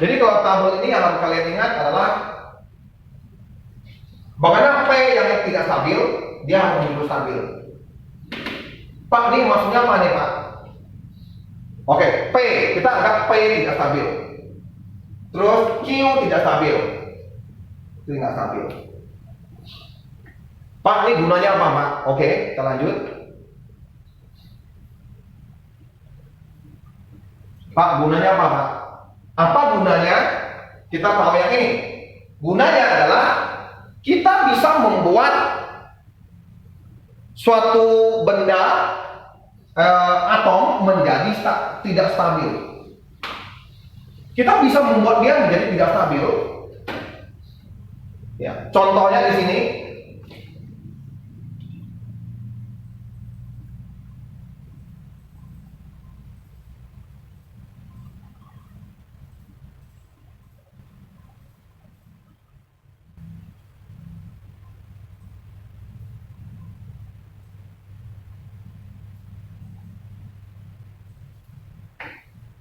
Jadi kalau tabel ini yang harus kalian ingat adalah bagaimana P yang tidak stabil, dia harus menjadi stabil. Pak, ini maksudnya apa nih Pak? Oke, P, kita anggap P tidak stabil. Terus Q tidak stabil. Tidak stabil. Pak, ini gunanya apa Pak? Oke, kita lanjut. Pak, gunanya apa Pak? Apa gunanya? Kita tahu yang ini. Gunanya adalah kita bisa membuat suatu benda atom menjadi tidak stabil. Kita bisa membuat dia menjadi tidak stabil. Ya, contohnya di sini.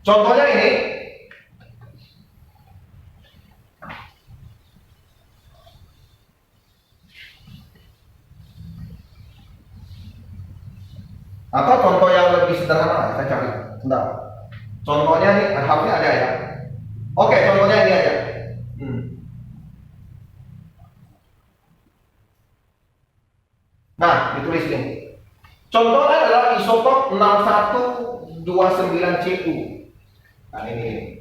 Contohnya ini. Atau contoh yang lebih sederhana, saya cari. Bentar. Contohnya nih, harusnya ada ya. Oke, contohnya ini aja. Nah, ditulis ini. Contohnya adalah isotop 6129Cu. Nah, ini.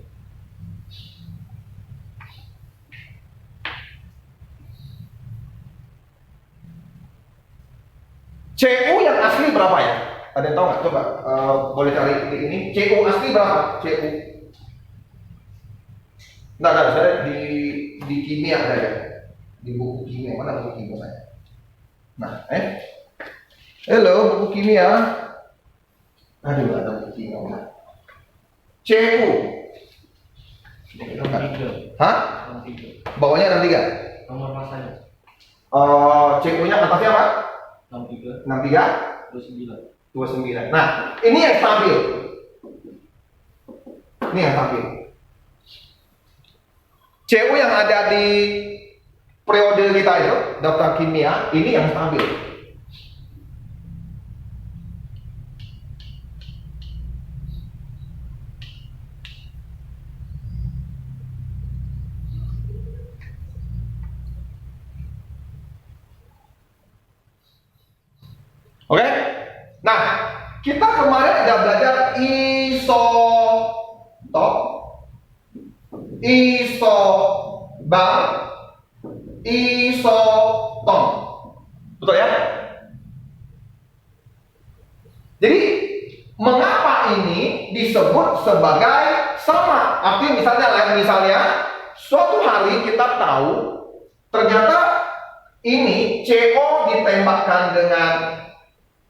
Cu yang asli berapa ya? Ada yang tahu nggak? Coba boleh cari ini. Cu asli berapa? Cu. Nggak ada. Saya di kimia ada ya. Di buku kimia mana buku kimia saya? Nah, hello buku kimia. Aduh, ada buku kimia mana? Cu. Hah? Bawahnya 63. Nomor masanya. Cu-nya atasnya apa? 63. 63. 29. Nah, ini yang stabil. Ini yang stabil. Cu yang ada di periode kita itu, daftar kimia, ini yang stabil. Oke? Nah, kita kemarin ada belajar isotop, isobar, isoton. Betul ya? Jadi, mengapa ini disebut sebagai sama? Artinya misalnya suatu hari kita tahu ternyata ini CO ditembakkan dengan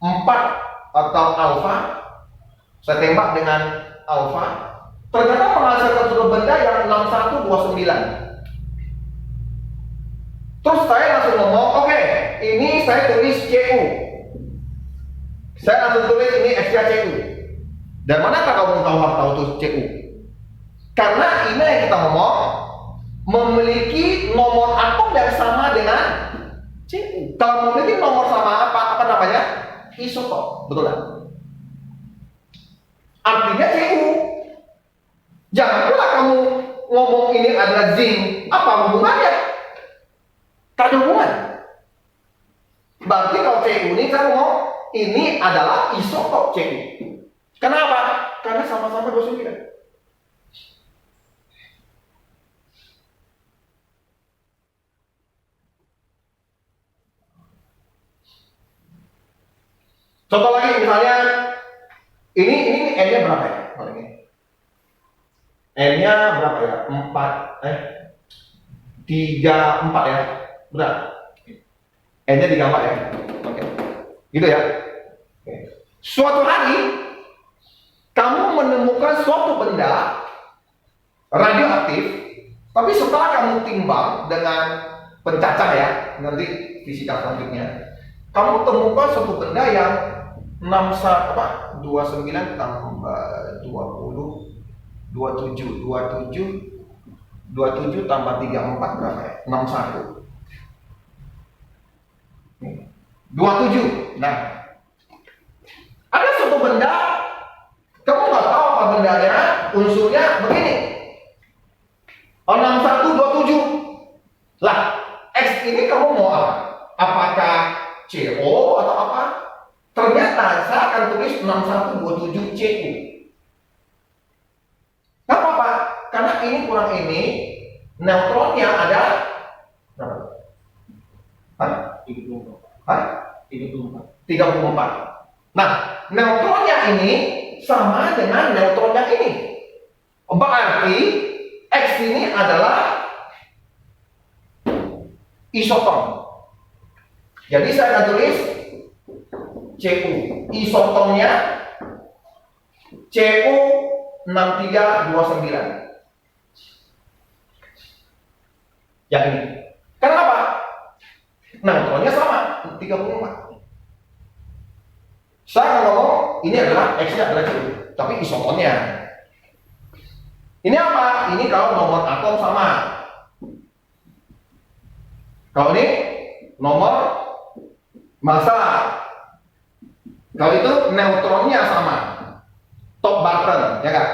4 atau alfa, saya tembak dengan alfa, ternyata menghasilkan suatu benda yang 6129. Terus saya langsung ngomong, oke, ini saya tulis Cu. Saya langsung tulis ini FCACU. Dan manakah kamu harus tahu tuh Cu? Karena ini yang kita ngomong memiliki nomor atom yang sama dengan Cu. Kalau memiliki nomor sama apa namanya? Isotop, betul kan? Artinya Cu. Jangan pula kamu ngomong ini adalah zinc, apa hubungannya? Tak ada hubungan. Berarti kalau Cu ini saya ngomong ini adalah isotop Cu. Kenapa? Karena sama-sama 29. Contoh lagi misalnya ini N-nya berapa ya? N-nya berapa ya? 34 ya? Benar? N-nya 34 ya? Oke. Gitu ya? Oke. Suatu hari kamu menemukan suatu benda radioaktif, tapi setelah kamu timbang dengan pencacah ya, nanti fisika selanjutnya, kamu temukan suatu benda yang 29 tambah 20 27 27 tambah 34 berapa ya? 61. 27. Nah, ada suatu benda, kamu nggak tahu apa bendanya, unsurnya begini. 6127. Lah, X ini kamu mau apa? Apakah CO atau apa? Ternyata saya akan tulis 6127 CU. Gak apa-apa, karena ini kurang ini, neutronnya ada berapa? Hah? 34. Nah, neutronnya ini sama dengan neutronnya ini. Berarti X ini adalah isoton. Jadi saya akan tulis Cu. Isotonnya Cu 6329. Yang ini. Kenapa? Neutronnya sama 34. Saya akan ngomong ini adalah X-nya adalah Cu, tapi isotonnya. Ini apa? Ini kalau nomor atom sama. Kalau ini nomor massa. Kalau itu neutronnya sama. Top button, ya kan?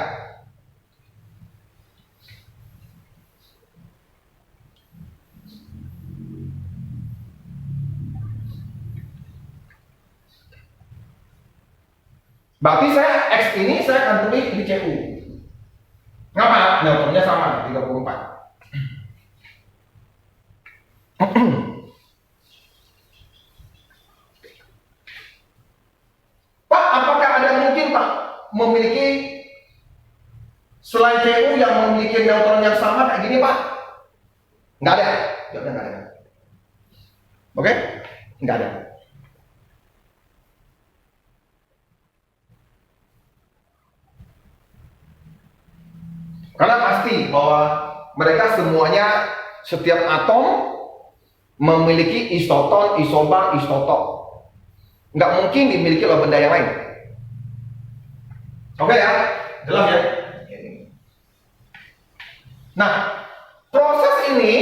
Berarti saya X ini saya akan tulis di Cu. Kenapa? Neutronnya sama 34. Pak, apakah ada mungkin Pak memiliki selain Cu yang memiliki neutron yang sama kayak gini Pak? Nggak ada. Jawabnya nggak ada. Oke? Nggak ada. Karena pasti bahwa mereka semuanya, setiap atom memiliki isoton, isobar, isotop. Nggak mungkin dimiliki oleh benda yang lain. Oke ya? Jelas ya? Nah, proses ini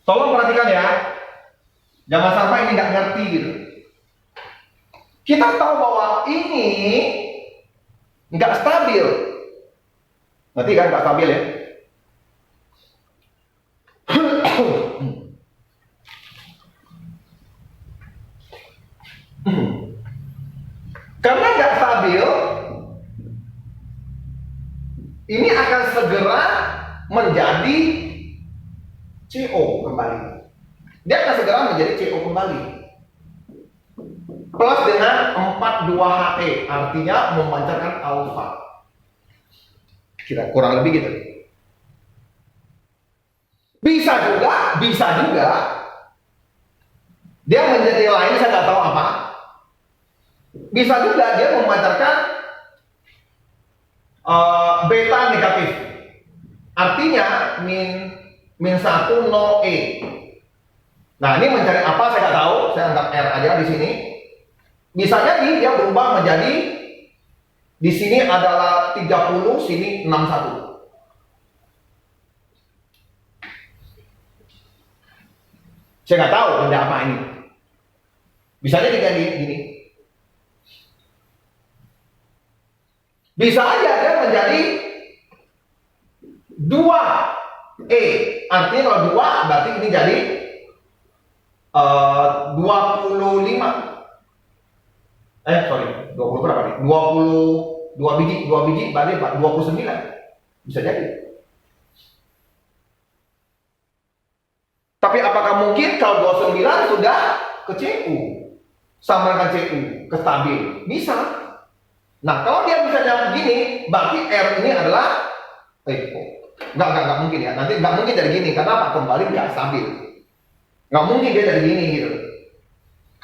tolong perhatikan ya. Jangan sampai ini nggak ngerti gitu. Kita tahu bahwa ini nggak stabil. Nanti kan nggak stabil ya. Karena nggak stabil, ini akan segera menjadi CO kembali. Dia akan segera menjadi CO kembali. Plus dengan 42He, artinya memancarkan alfa. Kira kurang lebih gitu. Bisa juga dia menjadi lain, saya nggak tahu apa. Bisa juga dia memancarkan beta negatif. Artinya min 1 0 E. Nah, ini mencari apa saya nggak tahu, saya anggap R aja di sini. Bisa jadi dia berubah menjadi di sini adalah 30, sini 61. Saya nggak tahu benda apa ini. Bisa jadi gini. Bisa aja dia menjadi 2E. Artinya kalau 2 berarti ini jadi 25. 20 berapa nih? 22 biji berarti 29. Bisa jadi. Tapi apakah mungkin kalau 29 sudah ke Cu? Sama dengan Cu, ke stabil? Bisa. Nah, kalau dia misalnya begini, berarti R ini adalah nggak mungkin ya. Nanti nggak mungkin dari gini, karena apa? Kembali nggak stabil. Nggak mungkin dia dari gini gitu.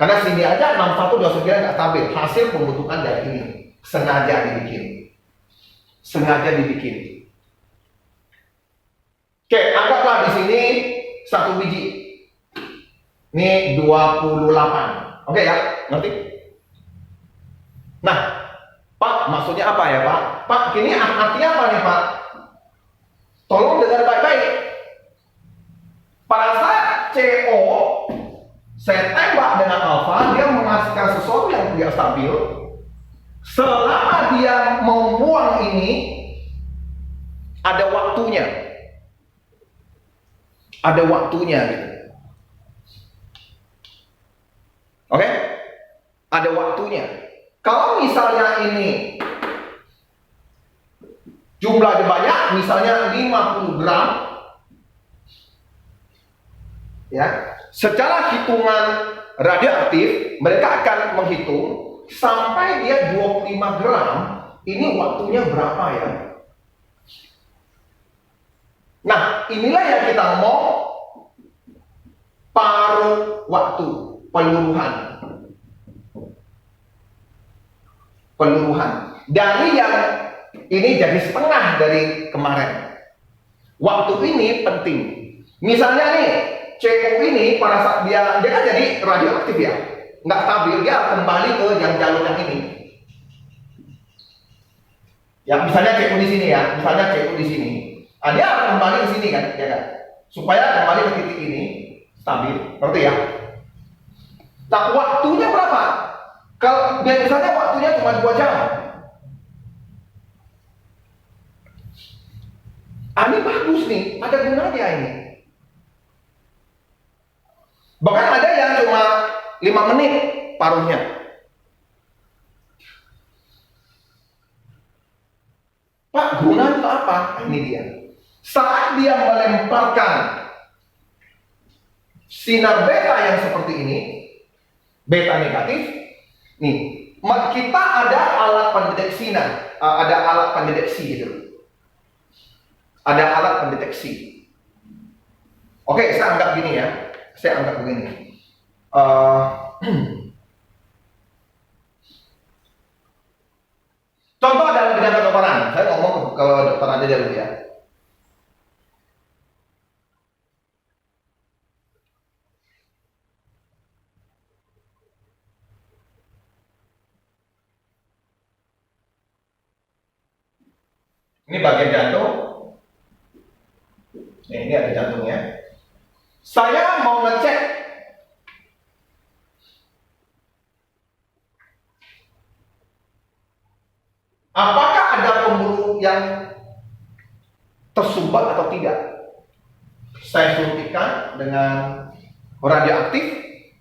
Karena sini aja 6129 nggak stabil. Hasil pembentukan dari ini sengaja dibikin. Oke, anggaplah di sini 1 biji. Ini 28. Oke ya, ngerti? Nah, Pak, maksudnya apa ya Pak? Pak, ini artinya apa nih Pak? Tolong dengar baik-baik. Pada saat CO saya tembak dengan alfa, dia menghasilkan sesuatu yang tidak stabil. Selama dia membuang ini, ada waktunya. Ada waktunya gitu. Oke? Ada waktunya. Kalau misalnya ini jumlahnya banyak, misalnya 50 gram, ya, secara hitungan radioaktif mereka akan menghitung sampai dia 25 gram, ini waktunya berapa ya? Nah, inilah yang kita ngomong paruh waktu, peluruhan. Dari yang ini jadi setengah dari kemarin. Waktu ini penting. Misalnya nih, CO ini pada saat dia kan jadi radioaktif ya, nggak stabil, dia kembali ke yang jalur yang ini. Ya, misalnya CO di sini ya, misalnya CO di sini. Nah, dia akan kembali ke sini kan, ya kan? Supaya kembali ke titik ini stabil, ngerti ya? Nah, waktunya berapa? Kalau biasanya waktunya cuma 2 jam. Ini bagus nih, ada gunanya ini. Bahkan ada yang cuma 5 menit paruhnya. Pak, gunanya untuk apa? Ini dia. Saat dia melemparkan sinar beta yang seperti ini, beta negatif, nih, kita ada alat pendeteksi, ada alat pendeteksi gitu. Ada alat pendeteksi. Oke, saya anggap gini ya. Saya anggap begini. Contoh dalam bidang kedokteran. Saya ngomong ke dokter aja dulu ya. Ini bagian jantung. Ini ada jantungnya. Saya mau ngecek apakah ada pembuluh yang tersumbat atau tidak. Saya suntikan dengan radioaktif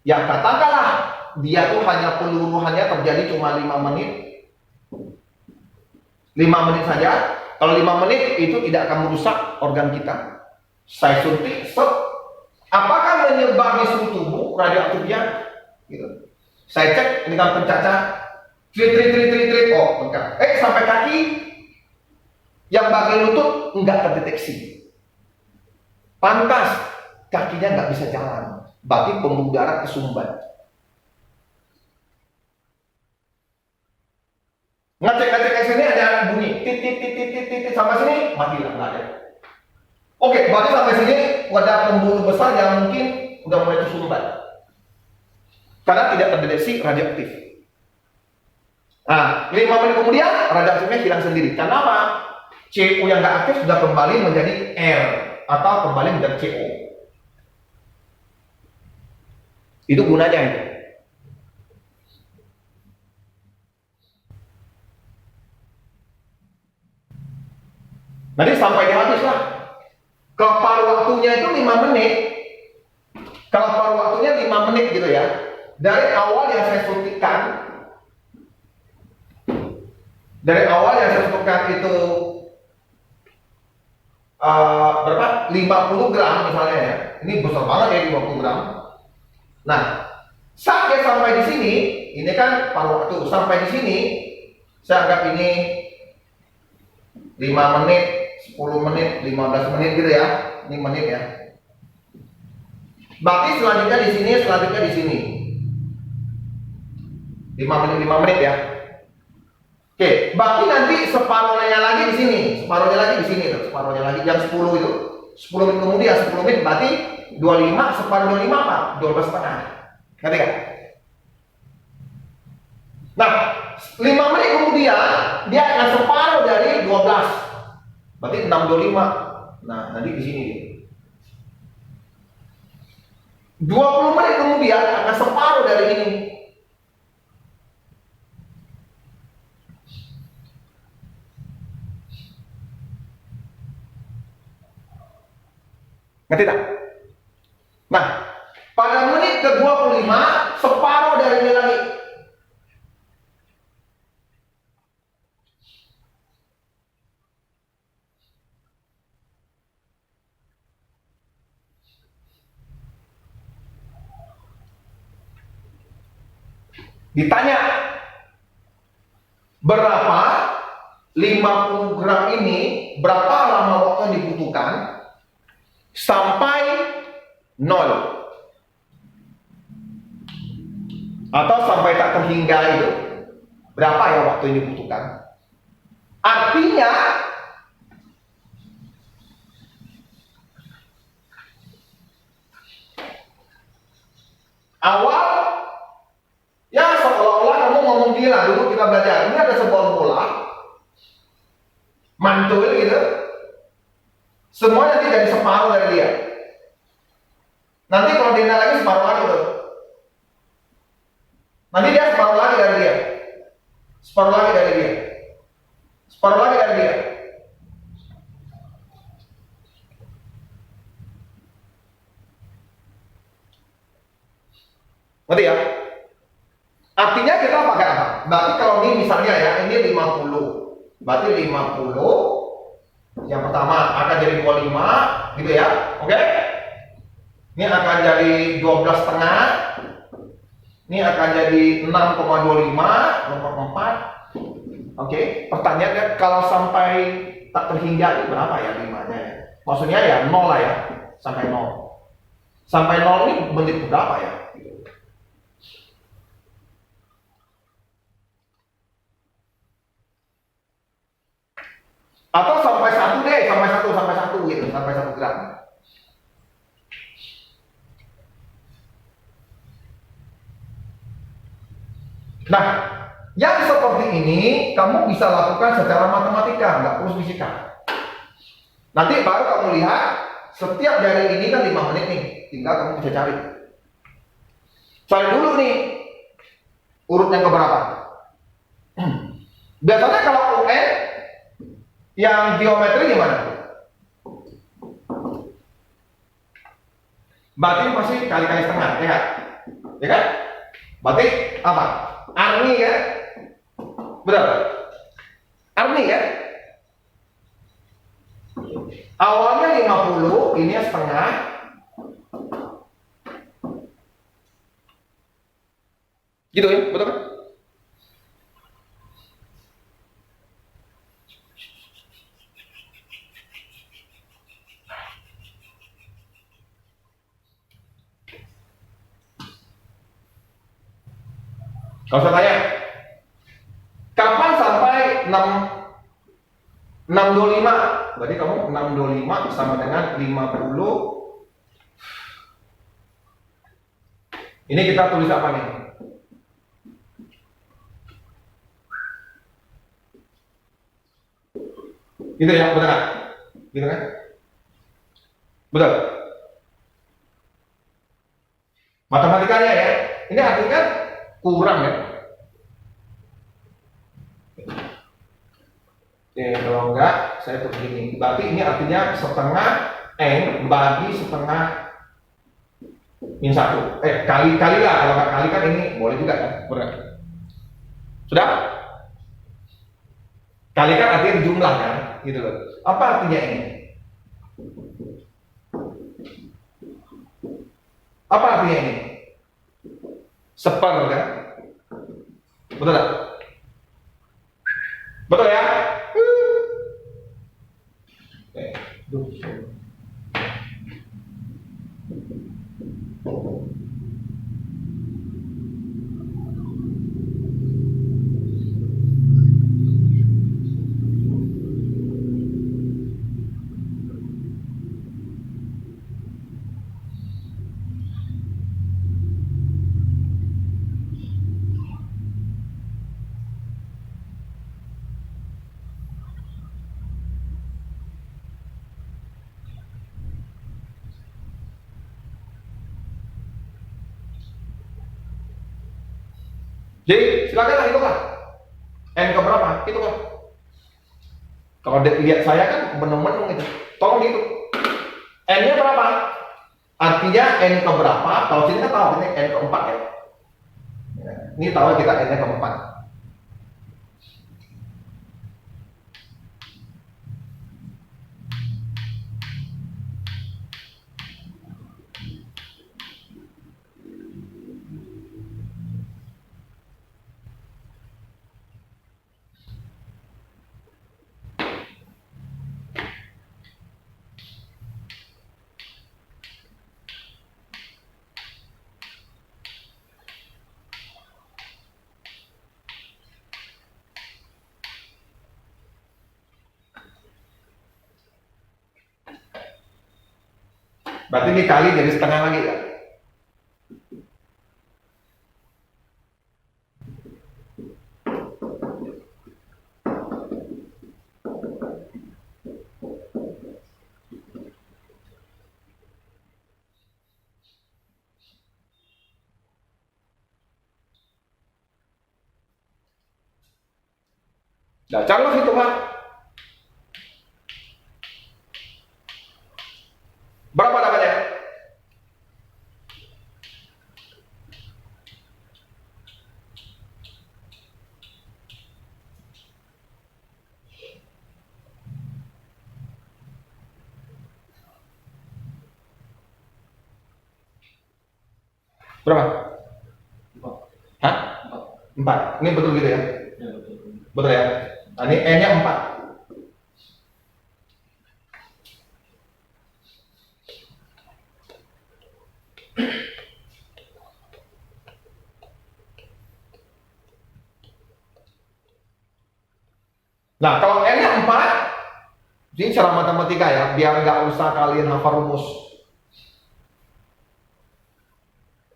yang katakanlah dia tuh hanya peluruhannya terjadi cuma 5 menit. 5 menit saja. Kalau 5 menit itu tidak akan merusak organ kita. Saya suntik, apakah menyebar di seluruh tubuh radioaktifnya? Gitu. Saya cek dengan pencacah, oh enggak. Sampai kaki, yang bagian lutut enggak terdeteksi. Pantas kakinya enggak bisa jalan, berarti pembuluh darah kesumbat. Ngecek sini ada bunyi, titit sampai sini mati lah, enggak ada. Oke, berarti sampai sini ada pembuluh besar yang mungkin udah mulai tersumbat karena tidak terdeteksi radioaktif. Nah, 5 menit kemudian radioaktifnya hilang sendiri. Kenapa? CO yang nggak aktif sudah kembali menjadi R atau kembali menjadi CO. Itu gunanya itu. Nanti sampai di habis lah. Kalau paruh waktunya itu 5 menit. Kalau paruh waktunya 5 menit gitu ya. Dari awal yang saya suntikan, itu berapa? 50 gram misalnya ya. Ini besar banget ya 50 gram. Nah, saat dia sampai di sini, ini kan paruh waktu. Sampai di sini, saya anggap ini 5 menit, 10 menit, 15 menit gitu ya. Ini menit ya. Berarti selanjutnya di sini, 5 menit ya. Oke, berarti nanti separuhnya lagi di sini, separuhnya lagi jam 10 itu. 10 menit kemudian, 10 menit berarti 25, separuh 25 apa? 12 setengah. Ngerti kan? Nah, 5 menit kemudian dia akan separuh dari 12. Berarti 625. Nah, nanti di sini 20 menit kemudian akan separuh dari ini. Ngerti tak? Nah, pada menit ke-25 separuh dari ini lagi. Ditanya, berapa 50 gram ini, berapa lama waktu yang dibutuhkan sampai 0 atau sampai tak terhingga itu, berapa ya waktu yang dibutuhkan? Artinya awal ya seolah-olah kamu ngomong gila. Dulu kita belajar, ini ada sebuah bola mantul gitu, semua nanti jadi separuh dari dia. Nanti kalau dia lagi separuh lagi tuh, nanti dia separuh lagi dari dia, separuh lagi dari dia, separuh lagi dari dia. Ngerti ya? Artinya kita pakai apa? Berarti kalau ini misalnya ya, ini 50. Berarti 50 yang pertama akan jadi 25 gitu ya. Oke? Ini akan jadi 12 setengah. Ini akan jadi 6,25 nomor 4. Oke, pertanyaannya kalau sampai tak terhingga itu berapa ya limanya ya? Maksudnya ya 0 lah ya, sampai 0. Sampai 0 ini menit berapa ya? Atau sampai 1 deh, sampai 1 gitu, sampai 1 gram. Nah, yang seperti ini kamu bisa lakukan secara matematika, nggak perlu fisika. Nanti baru kamu lihat setiap dari ini kan 5 menit nih, tinggal kamu bisa cari. Cari dulu nih urutnya keberapa. Biasanya kalau UN yang geometri gimana? Berarti pasti kali-kali setengah, ya kan? Ya kan? Berarti apa? Arni ya? Betul? Arni ya? Awalnya 50, ini setengah. Gitu ya? Betul kan? Kalau saya tanya, kapan sampai 625? Berarti kamu 625 sama dengan 50. Ini kita tulis apa nih? Gitu ya, betul kan? Gitu kan? Betul. Matematikanya ya, ini artinya kurang ya. Oke, kalau enggak, saya tulis begini. Berarti ini artinya setengah N bagi setengah min 1. Kali-kali lah, kalau nggak kali kan ini boleh juga kan? Benar. Sudah? Kali kan artinya jumlah kan? Gitu loh. Apa artinya ini? Apa artinya ini? Seper kan? Betul tak? Betul ya? Jadi silakan hitunglah. N ke berapa? Hitunglah. Kalau lihat saya kan menung-menung itu, tolong dihitung. N-nya berapa? Artinya N ke berapa? Kalau sini kan tahu ini N ke 4 ya. Ini tahu kita N-nya ke 4. Berarti dikali jadi setengah lagi ya. Nah, carilah hitungan. Berapa dapatnya? Berapa? Hah? 4. Ini betul gitu ya? Betul ya? Nah, ini N-nya 4. Nah, kalau N-nya 4, ini cara matematika ya, biar nggak usah kalian hafal rumus.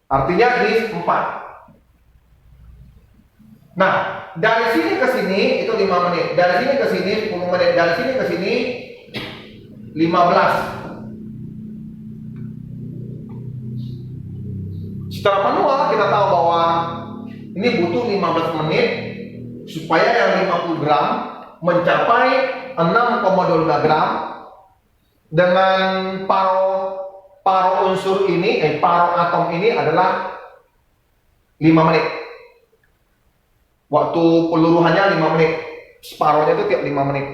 Artinya ini 4. Nah, dari sini ke sini itu 5 menit. Dari sini ke sini 10 menit. Dari sini ke sini 15. Secara manual kita tahu bahwa ini butuh 15 menit supaya yang 50 gram mencapai 6,25 gram dengan paro unsur ini, paro atom ini adalah 5 menit. Waktu peluruhannya 5 menit. Separohnya itu tiap 5 menit.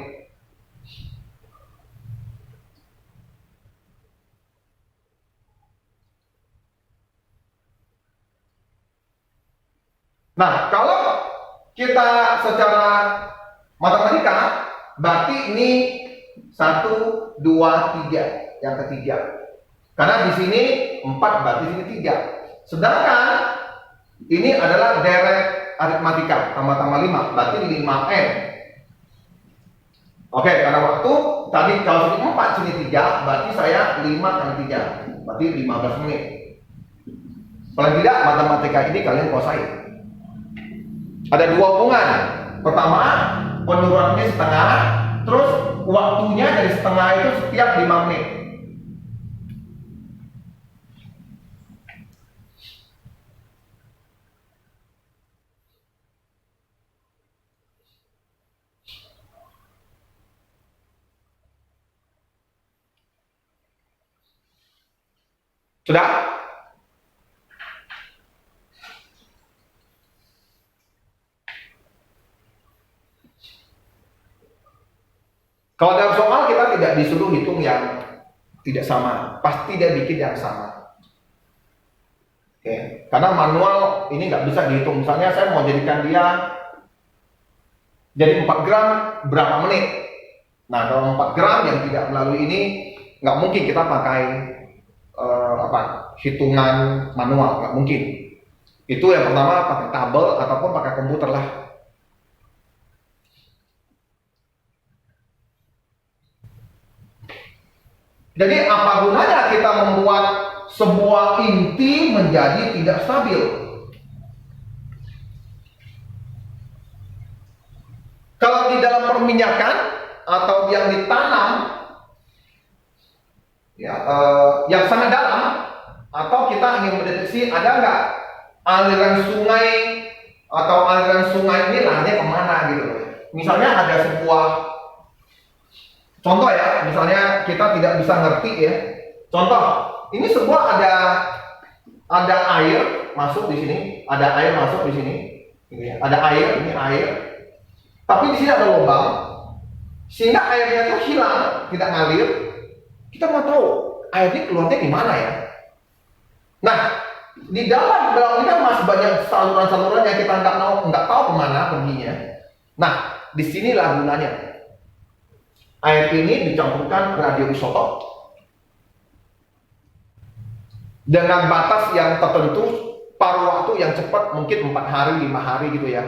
Nah, kalau kita secara matematika, berarti ini 1, 2, 3, yang ketiga. Karena di sini 4, berarti sini 3. Sedangkan ini adalah deret aritmatika, tambah-tambah 5, berarti 5N. Oke, karena waktu tadi kalau sini 4, sini 3, berarti saya 5 kali 3, berarti 15 menit. Paling tidak matematika ini kalian kuasai. Ada 2 hubungan. Pertama, penurunannya setengah, terus waktunya dari setengah itu setiap 5 menit. Sudah? Kalau dalam soal kita tidak disuruh hitung yang tidak sama, pasti dia bikin yang sama. Oke, karena manual ini nggak bisa dihitung. Misalnya saya mau jadikan dia jadi 4 gram berapa menit. Nah, kalau 4 gram yang tidak melalui ini nggak mungkin kita pakai hitungan manual, nggak mungkin. Itu yang pertama pakai tabel ataupun pakai komputer lah. Jadi apa gunanya kita membuat sebuah inti menjadi tidak stabil? Kalau di dalam perminyakan atau yang ditanam ya, yang sangat dalam, atau kita ingin mendeteksi ada nggak aliran sungai atau aliran sungai ini larinya kemana gitu. Misalnya ada sebuah contoh ya, misalnya kita tidak bisa ngerti ya. Contoh, ini sebuah ada air masuk di sini, ada air masuk di sini, gitu ya. Ada air, ini air. Tapi di sini ada lubang, sehingga airnya itu hilang, tidak ngalir. Kita mau tahu air ini keluarnya gimana ya. Nah, di dalam ini kan masih banyak saluran-saluran yang kita nggak tahu kemana perginya. Nah, disinilah gunanya. Air ini dicampurkan radioisotop dengan batas yang tertentu, paruh waktu yang cepat, mungkin 4 hari, 5 hari gitu ya.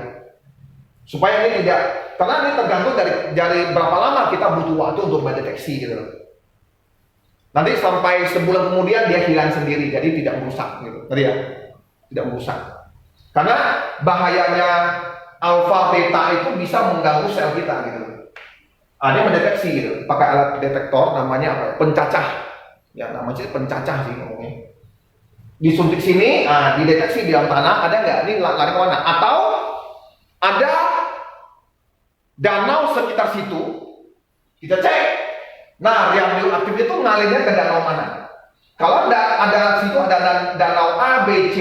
Supaya ini tidak, karena ini tergantung dari berapa lama kita butuh waktu untuk mendeteksi gitu. Nanti sampai sebulan kemudian dia hilang sendiri, jadi tidak merusak gitu. Tadi ya, tidak merusak. Karena bahayanya alfa beta itu bisa mengganggu sel kita gitu. Dia mendeteksi gitu, pakai alat detektor namanya apa? Pencacah. Ya namanya pencacah sih ngomongnya. Disuntik sini, dideteksi di dalam tanah ada nggak? Ini lari ke mana? Atau ada danau sekitar situ, kita cek. Nah, yang radioaktif itu ngalirnya ke danau mana? Kalau ada situ ada danau A, B, C,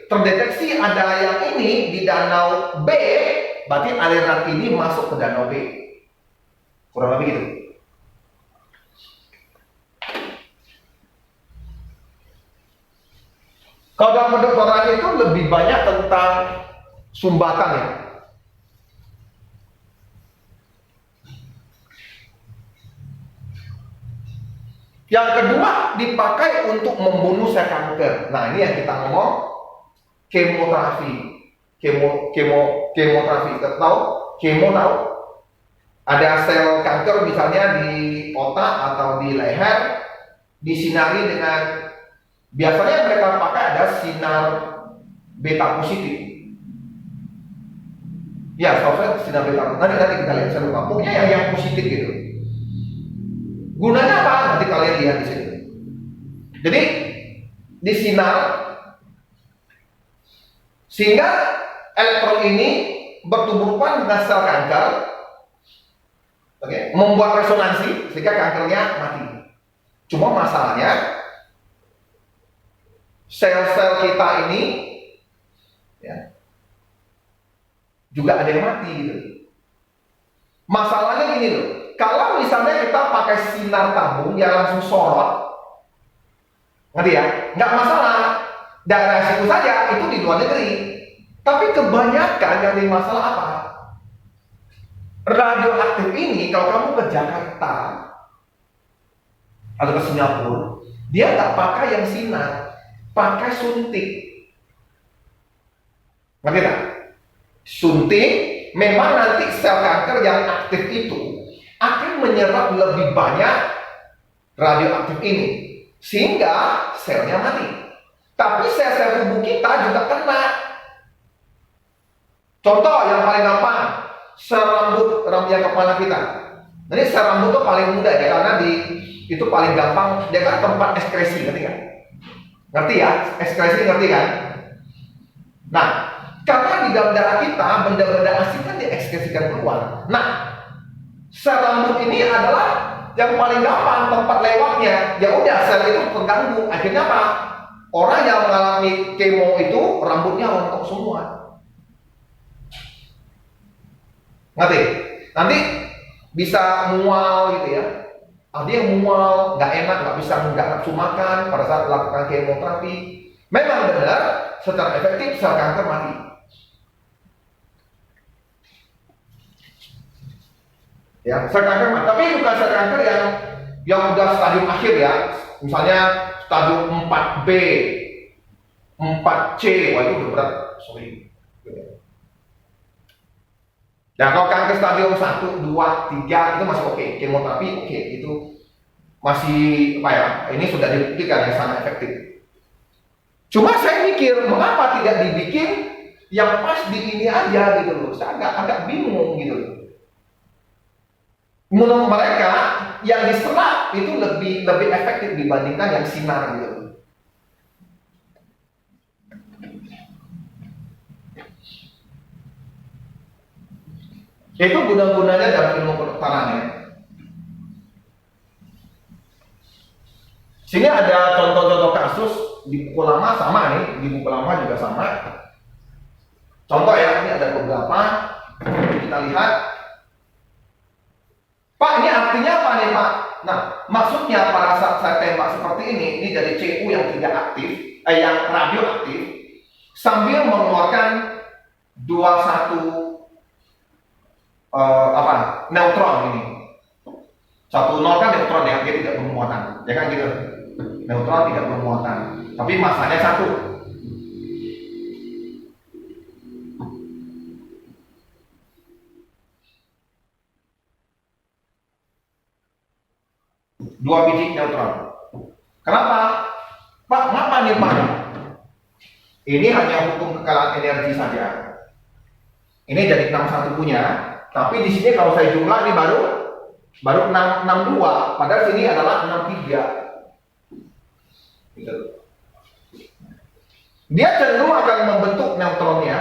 terdeteksi ada yang ini di danau B, berarti aliran ini masuk ke danau B. Kurang lebih gitu. Kalau dalam kedokteran itu lebih banyak tentang sumbatan ya. Yang kedua dipakai untuk membunuh sel kanker. Nah ini yang kita ngomong kemoterapi. Kemoterapi. Kita tahu? Kemo tahu? Ada sel kanker misalnya di otak atau di leher, disinari dengan, biasanya mereka pakai ada sinar beta positif. Ya, soalnya sinar beta. Nanti kita lihat saya lupa. Pokoknya yang positif gitu. Gunanya apa? Nanti kalian lihat di sini. Jadi disinar sehingga elektron ini bertumbuhan dengan sel kanker, membuat resonansi sehingga kankernya mati. Cuma masalahnya sel-sel kita ini ya, juga ada yang mati gitu. Masalahnya gini loh, kalau misalnya kita pakai sinar tabung yang langsung sorot, ngerti ya? Nggak masalah, daerah situ saja, itu di luar negeri. Tapi kebanyakan yang jadi masalah apa? Radioaktif ini kalau kamu ke Jakarta atau ke Singapura, dia nggak pakai yang sinar, pakai suntik. Ngerti tak? Suntik, memang nanti sel kanker yang aktif itu akan menyerap lebih banyak radioaktif ini, sehingga selnya mati. Tapi sel-sel tubuh kita juga kena. Contoh yang paling gampang, sel rambut yang kepala kita. Jadi sel rambut itu paling mudah ya, karena itu paling gampang, dia kan tempat ekskresi, ngerti kan? Ngerti ya? Ekskresi ngerti kan? Nah, karena di dalam darah kita benda-benda asing kan diekskresikan keluar. Nah, sel rambut ini adalah yang paling gampang tempat lewatnya. Ya udah, sel itu terganggu. Akhirnya apa? Orang yang mengalami kemo itu rambutnya rontok semua. Ngerti? Nanti bisa mual gitu ya. Ada yang mual, nggak enak, nggak nafsu makan pada saat melakukan kemoterapi. Memang benar, secara efektif sel kanker mati. Ya, sel kanker mati. Tapi bukan sel kanker yang udah stadium akhir ya. Misalnya stadium 4B, 4C, wah itu udah berat. Sorry. Nah, kalau kanker stadium 1, 2, 3 itu masih oke, kemoterapi oke, itu masih apa ya? Ini sudah dibuktikan yang sangat efektif. Cuma saya mikir, mengapa tidak dibikin yang pas di ini aja gitu loh? Saya agak bingung gitu loh. Menurut mereka yang diserap itu lebih efektif dibandingkan yang sinar gitu loh. Itu guna-gunanya dalam ilmu kedokteran ya. Sini ada contoh-contoh kasus di buku lama sama nih, di buku lama juga sama. Contoh ya, ini ada beberapa, kita lihat. Pak, ini artinya apa nih Pak? Nah, maksudnya pada saat saya tembak seperti ini dari CU yang tidak aktif, yang radioaktif, sambil mengeluarkan 21 neutron ini. 1 kan neutron ya, dia tidak bermuatan, ya kan gitu. Neutron tidak bermuatan, tapi masanya 1. Dua biji neutron. Kenapa? Pak, kenapa nih Pak? Ini hanya hukum kekalahan energi saja. Ini jadi 61 punya, tapi di sini kalau saya jumlah ini baru 62, padahal sini adalah 63. Gitu. Dia cenderung akan membentuk neutronnya,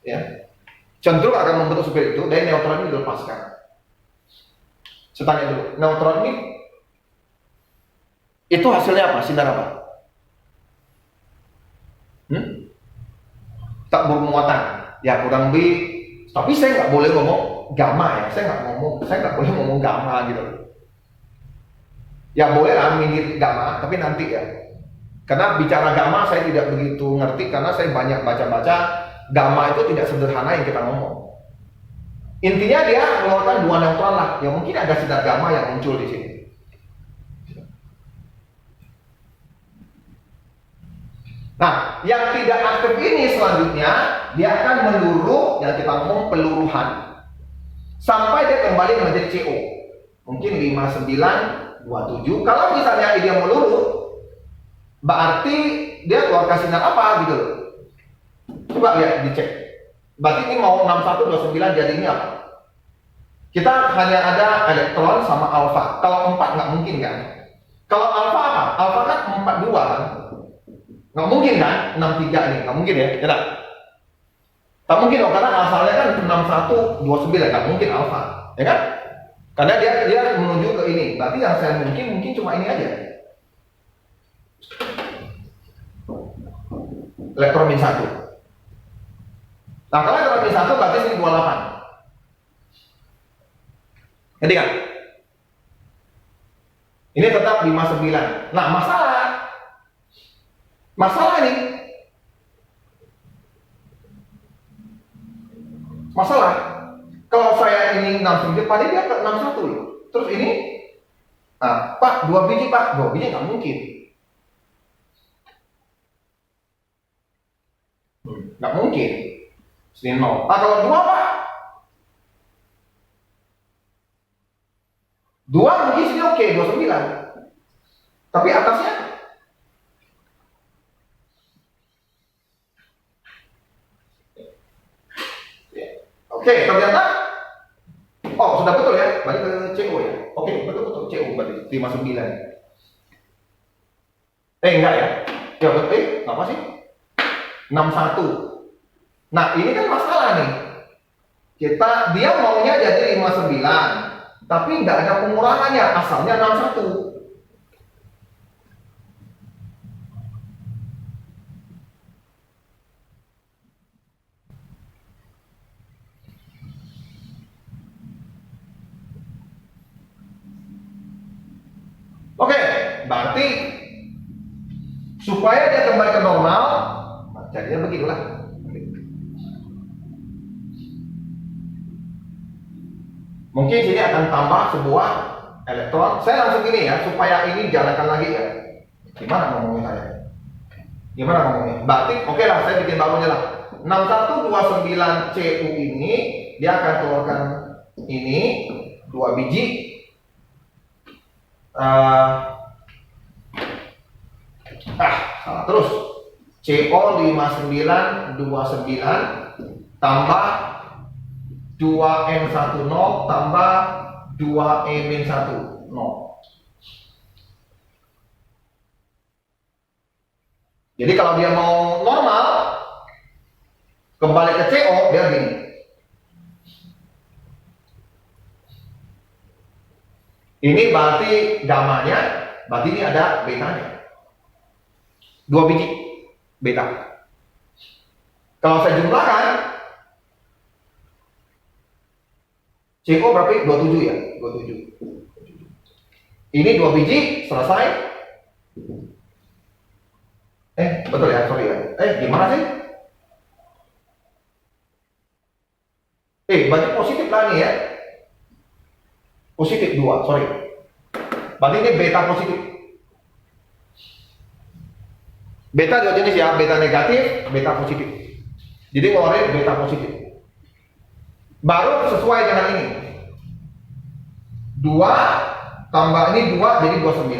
ya, cenderung akan membentuk seperti itu, dan neutron ini dilepaskan. Saya tanya dulu, neutron ini itu hasilnya apa? Sinar apa? Tak bermuatan, ya kurang lebih. Tapi saya nggak boleh ngomong gamma ya, saya nggak boleh ngomong gamma gitu. Ya boleh lah mirip gamma, tapi nanti ya. Karena bicara gamma saya tidak begitu ngerti, karena saya banyak baca-baca. Gamma itu tidak sederhana yang kita ngomong. Intinya dia mengeluarkan 2 neutron lah. Ya mungkin ada sinar gamma yang muncul di sini. Nah, yang tidak aktif ini selanjutnya dia akan meluru, yang kita ngomong peluruhan, sampai dia kembali menjadi CO. Mungkin 5927. Kalau misalnya dia meluru, berarti dia keluarkan sinar apa gitu. Coba lihat, dicek. Berarti ini mau 6129 jadi ini apa? Kita hanya ada elektron sama alfa. Kalau 4 nggak mungkin kan? Kalau alfa apa? Alfa kan 42 kan? Nggak mungkin kan? 63 ini nggak mungkin ya? Ya tak? Tak mungkin dong, karena asalnya kan 6129, nggak mungkin alfa, ya kan? Karena dia menuju ke ini. Berarti yang saya mungkin cuma ini aja. Elektron min 1. Nah, kalau elektron min 1 berarti ini 28. Jadi kan? Ini tetap 59. Nah, masalah ini. Masalah. Kalau saya ini 69, padahal dia ke 61 loh. Terus ini, nah, Pak, 2 biji Pak, 2 biji nggak mungkin. Nggak mungkin. Sini 0. Nah, kalau 2 Pak, 2 mungkin sini oke, 29. Tapi atasnya oke, ternyata sudah betul ya, balik ke CO ya. Oke, betul CO berarti 59. Enggak ya? Ya betul, apa sih? 61. Nah, ini kan masalah nih. Dia maunya jadi 59, tapi nggak ada pengurangannya, asalnya 61. Oke, berarti supaya dia kembali ke normal, jadinya begitulah. Mungkin sini akan tambah sebuah elektron. Saya langsung gini ya, supaya ini jalankan lagi ya. Gimana ngomongnya saya? Gimana ngomongnya? Berarti oke lah, saya bikin barunya lah. 6129 CU ini dia akan keluarkan ini 2 biji. Salah terus. CO 5929 tambah 2N10 tambah 2E-1 0. Jadi kalau dia mau normal kembali ke CO, dia gini. Ini berarti gamanya, berarti ini ada betanya. 2 biji beta. Kalau saya jumlahkan, CO berarti 27 ya, 27. Ini 2 biji, selesai. Betul ya, sorry ya. Gimana sih? Berarti positif lah nih ya. Positif 2, sorry. Berarti ini beta positif. Beta dua jenis ya, beta negatif, beta positif. Jadi ngeluarin beta positif. Baru sesuai dengan ini. 2 tambah ini 2 jadi 29.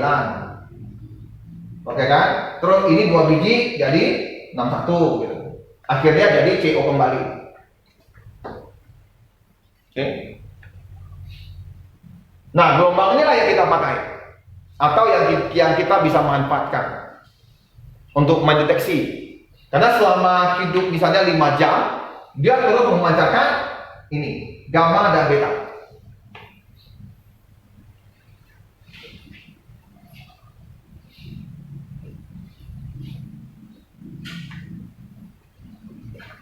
Oke kan? Terus ini 2 biji jadi 61 gitu. Akhirnya jadi CO kembali. Oke. Nah, gelombang inilah yang kita pakai atau yang kita bisa manfaatkan untuk mendeteksi. Karena selama hidup misalnya 5 jam, dia terus memancarkan ini, gamma dan beta.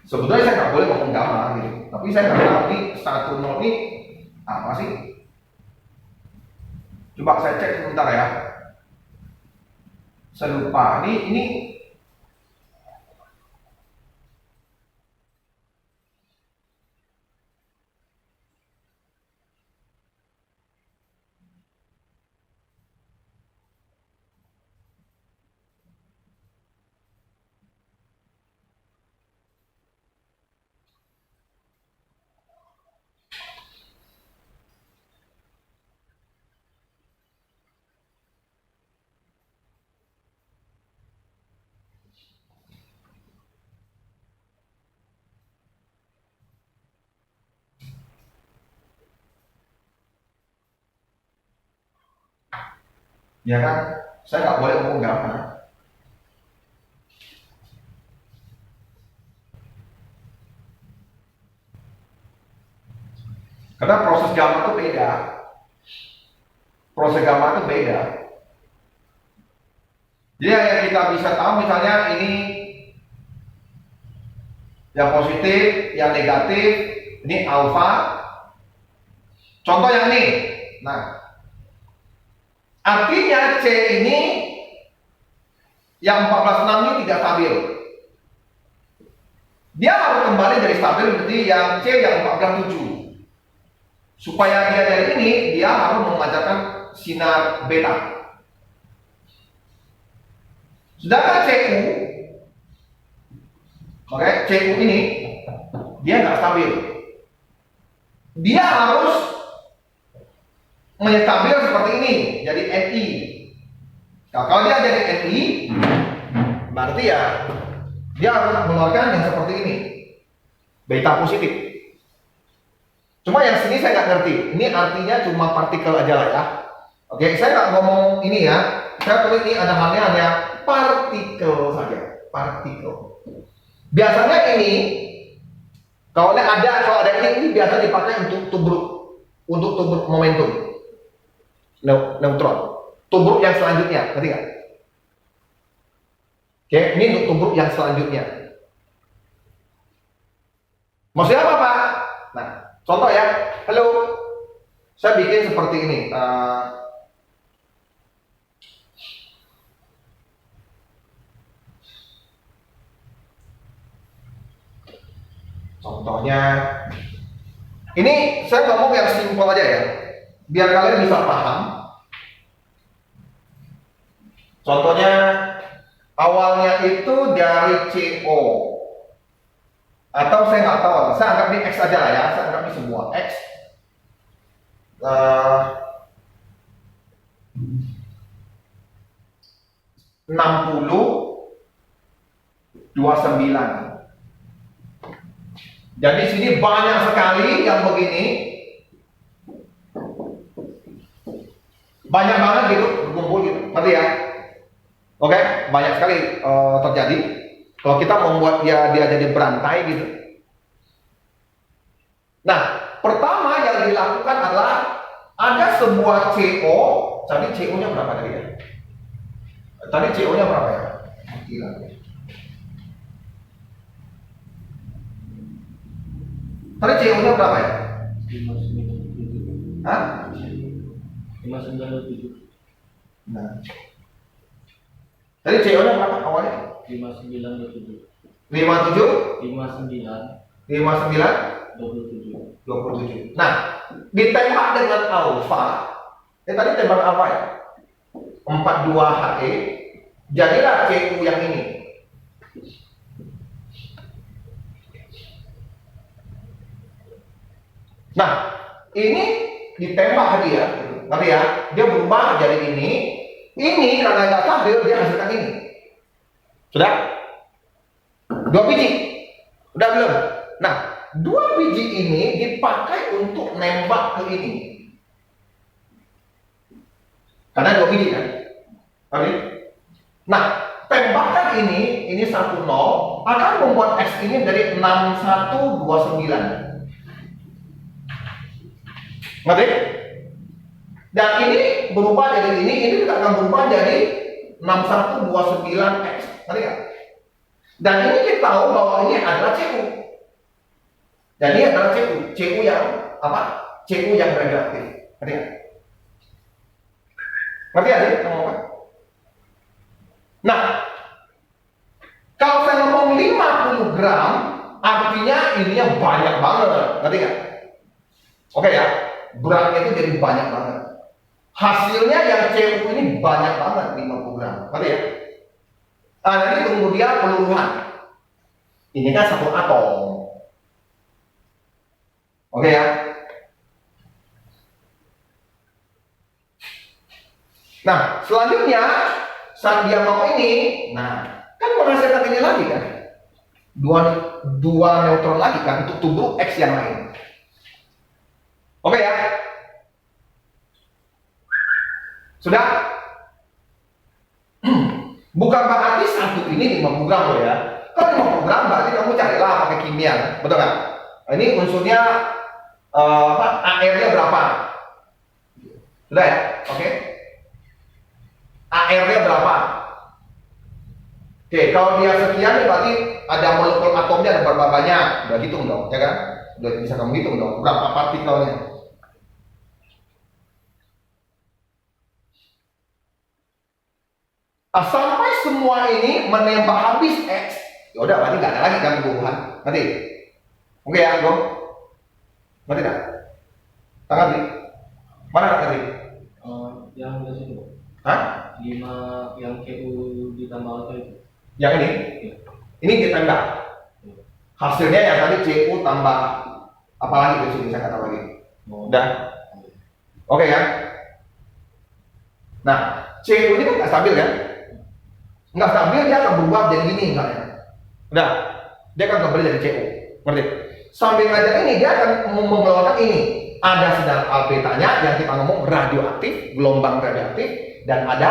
Sebetulnya saya nggak boleh ngomong gamma gitu, tapi saya nggak tahu nih 10 ini apa sih? Coba saya cek sebentar ya. Saya lupa. Ini ya kan, saya nggak boleh ngomong gamma. Karena proses gamma itu beda. Proses gamma itu beda. Jadi yang kita bisa tahu misalnya ini yang positif, yang negatif, ini alfa. Contoh yang ini. Nah, artinya C ini yang 14,6 ini tidak stabil. Dia harus kembali dari stabil berarti yang C yang 14,7. Supaya dia dari ini, dia harus memancarkan sinar beta. Sedangkan CU, CU ini dia nggak stabil. Dia harus menstabil seperti ini, jadi Ni. Nah, kalau dia jadi Ni, berarti ya dia harus mengeluarkan yang seperti ini, beta positif. Cuma yang sini saya nggak ngerti. Ini artinya cuma partikel aja lah ya. Oke, saya nggak ngomong ini ya. Saya tulis ini ada halnya hanya partikel saja, partikel. Biasanya ini kalau ada ini biasa dipakai untuk tubruk momentum neutron. Tubruk yang selanjutnya, ngerti nggak? Oke, ini untuk tubruk yang selanjutnya. Maksudnya apa, Pak? Nah, contoh ya, halo, saya bikin seperti ini. Contohnya, ini saya ngomong yang simpel aja ya, biar kalian bisa paham. Contohnya, awalnya itu dari CO, atau saya nggak tahu, saya anggap ini X aja lah ya, saya anggap ini semua X. 60, 29. Jadi sini banyak sekali yang begini, banyak banget gitu, berkumpul gitu, ngerti ya? Oke, banyak sekali terjadi. Kalau kita membuat dia jadi berantai gitu. Nah, pertama yang dilakukan adalah ada sebuah CO, tadi CO-nya berapa tadi ya? Tadi CO-nya berapa ya? Gila. Tadi CO-nya berapa ya? 597. Hah? 597. Nah. Tadi CO-nya berapa awalnya? 597. 57? 59. 59? 27. 27. Nah, ditembak dengan alfa. Tadi tembak alfa ya? 42HE. Jadilah CU yang ini. Nah, ini ditembak dia. Ngerti ya? Dia berubah jadi ini. Ini karena nggak stabil, dia hasilkan ini. Sudah? 2 biji. Udah belum? Nah, 2 biji ini dipakai untuk nembak ke ini. Karena 2 biji kan? Oke. Nah, tembakan ini 10 akan membuat X ini dari 6129. Ngerti? Dan ini berubah jadi ini juga akan berubah jadi 6129X. Ngerti nggak? Dan ini kita tahu bahwa ini adalah CU. Dan ini adalah CU. CU yang apa? CU yang radioaktif. Ngerti nggak? Ngerti aja kamu apa? Nah, kalau saya ngomong 50 gram, artinya ininya banyak banget. Ngerti nggak? Oke ya, gramnya itu jadi banyak banget. Hasilnya yang CU ini banyak banget, 50 gram. Ngerti ya? Nah, nanti tunggu dia peluruhan. Ini kan satu atom. Oke ya? Nah, selanjutnya saat dia mau ini, nah, kan menghasilkan ini lagi kan? Dua neutron lagi kan untuk tubuh X yang lain. Oke ya? Sudah? Bukan berarti satu ini 50 gram loh ya. Kalau 50 gram berarti kamu carilah pakai kimia, betul kan? Ini unsurnya AR-nya berapa? Sudah ya? Oke. AR-nya berapa? Oke, kalau dia sekian berarti ada molekul atomnya ada berapa banyak? Udah hitung dong, ya kan? Udah bisa kamu hitung dong berapa partikelnya. Sampai semua ini menembak habis X, ya udah berarti nggak ada lagi kan pembunuhan, ngerti? Oke ya, Gong? Ngerti nggak? Tak ngerti? Mana nggak ngerti? Yang di situ. Hah? 5 yang CU ditambah alfa itu. Yang ini? Ya. Ini ditembak. Hasilnya yang tadi CU tambah apa lagi di sini saya kata lagi. Udah. Oke kan? Nah, CU ini kan nggak stabil kan? Nggak stabil, dia akan berubah jadi gini misalnya. Udah, dia akan kembali jadi CU. Ngerti? Sambil ngajar ini, dia akan mengeluarkan ini. Ada sinyal alpha-nya yang kita ngomong radioaktif, gelombang radioaktif, dan ada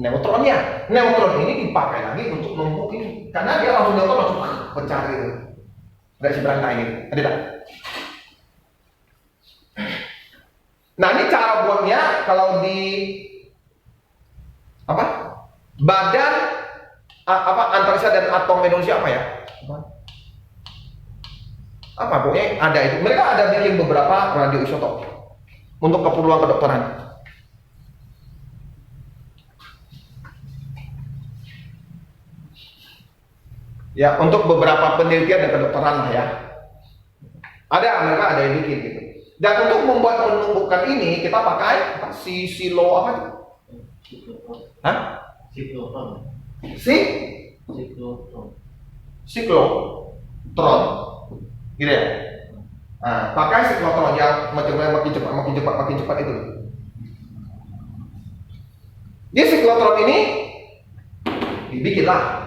neutronnya. Neutron ini dipakai lagi untuk numpuk ini, karena dia langsung neutron langsung pecah gitu. Dari si berangkai ini, ngerti tak? Nah ini cara buatnya kalau di apa? Badan antariksa dan atom Indonesia apa ya? Apa pokoknya ada itu. Mereka ada bikin beberapa radioisotop untuk keperluan kedokteran. Ya, untuk beberapa penelitian dan kedokteran lah ya. Mereka ada yang bikin gitu. Dan untuk membuat menumbuhkan ini kita pakai silo apa itu? Hah? Siklotron. Siklotron. Gitu ya. Nah, pakai siklotron yang makin cepat itu. Jadi siklotron ini dibikinlah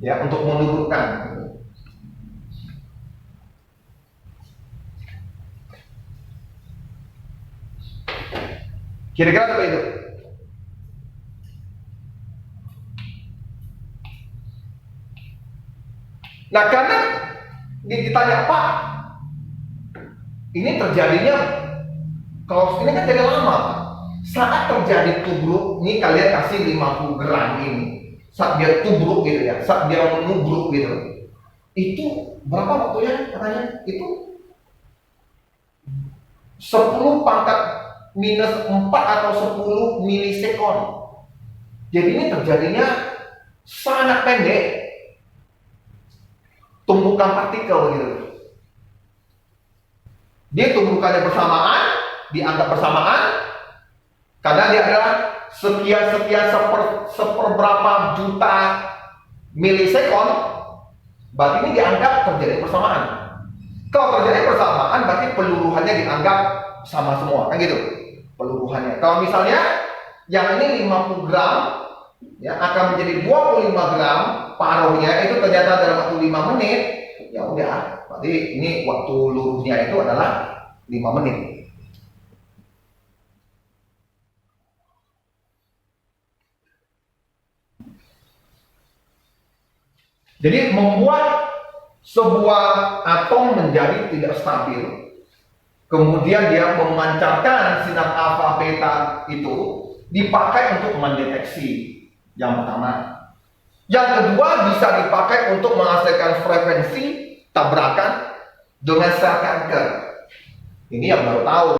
ya untuk menurunkan. Kira-kira seperti itu. Nah, karena ditanya Pak, ini terjadinya Kalau ini kan jadi lama, Pak. Saat terjadi tubruk, ini kalian kasih 50 gram ini. Saat dia tubruk gitu ya, saat dia menubruk gitu. Itu berapa waktunya katanya? Itu 10 pangkat minus 4 atau 10 milisekon. Jadi ini terjadinya sangat pendek. Tumbukan partikel gitu. Dia tumbukannya bersamaan, dianggap bersamaan, karena dia adalah sekian seperberapa juta milisekon, berarti ini dianggap terjadi bersamaan. Kalau terjadi bersamaan, berarti peluruhannya dianggap sama semua, kan gitu peluruhannya. Kalau misalnya yang ini 50 gram ya akan menjadi 25 gram paruhnya, itu ternyata dalam waktu 5 menit, ya udah, berarti ini waktu luruhnya itu adalah 5 menit. Jadi membuat sebuah atom menjadi tidak stabil, kemudian dia memancarkan sinar alfa beta itu dipakai untuk mendeteksi yang pertama. Yang kedua bisa dipakai untuk menghasilkan frekuensi tabrakan dengan sel kanker. Ini yang baru tahu.